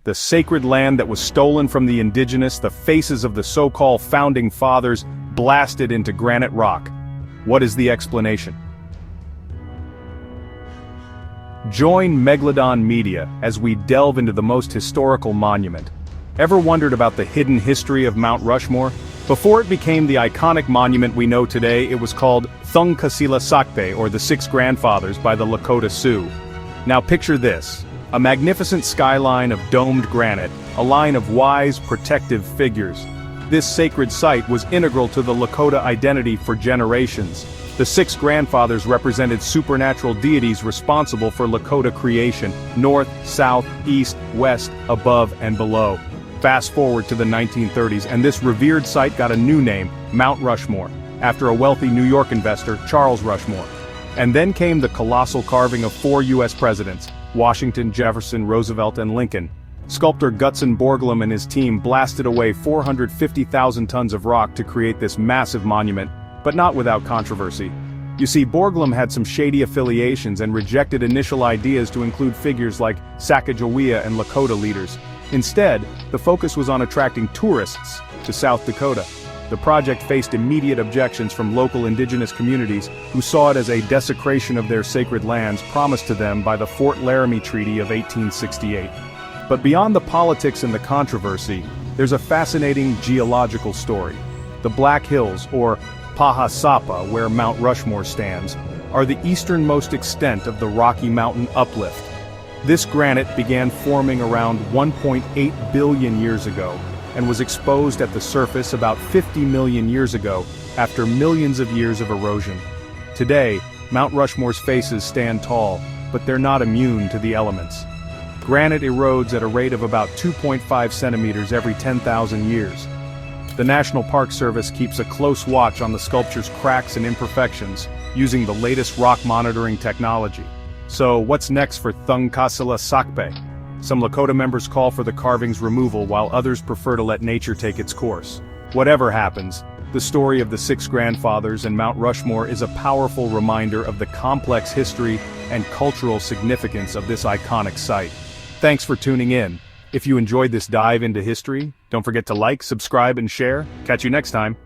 the sacred land that was stolen from the indigenous, the faces of the so-called founding fathers, blasted into granite rock. What is the explanation? Join Megalodon Media as we delve into the most historical monument. Ever wondered about the hidden history of Mount Rushmore? Before it became the iconic monument we know today, it was called Thungkasila Sakpe, or the Six Grandfathers, by the Lakota Sioux. Now picture this: a magnificent skyline of domed granite, a line of wise, protective figures. This sacred site was integral to the Lakota identity for generations. The Six Grandfathers represented supernatural deities responsible for Lakota creation: north, south, east, west, above, and below. Fast forward to the 1930s, and this revered site got a new name, Mount Rushmore, after a wealthy New York investor, Charles Rushmore. And then came the colossal carving of 4 U.S. presidents: Washington, Jefferson, Roosevelt, and Lincoln. Sculptor Gutzon Borglum and his team blasted away 450,000 tons of rock to create this massive monument, but not without controversy. You see, Borglum had some shady affiliations and rejected initial ideas to include figures like Sacagawea and Lakota leaders. Instead, the focus was on attracting tourists to South Dakota. The project faced immediate objections from local indigenous communities who saw it as a desecration of their sacred lands promised to them by the Fort Laramie Treaty of 1868. But beyond the politics and the controversy, there's a fascinating geological story. The Black Hills, or Pahasapa, where Mount Rushmore stands, are the easternmost extent of the Rocky Mountain uplift. This granite began forming around 1.8 billion years ago, and was exposed at the surface about 50 million years ago, after millions of years of erosion. Today, Mount Rushmore's faces stand tall, but they're not immune to the elements. Granite erodes at a rate of about 2.5 centimeters every 10,000 years. The National Park Service keeps a close watch on the sculpture's cracks and imperfections, using the latest rock monitoring technology. So, what's next for Thungkasila Sakpe? Some Lakota members call for the carving's removal, while others prefer to let nature take its course. Whatever happens, the story of the Six Grandfathers and Mount Rushmore is a powerful reminder of the complex history and cultural significance of this iconic site. Thanks for tuning in. If you enjoyed this dive into history, don't forget to like, subscribe, and share. Catch you next time.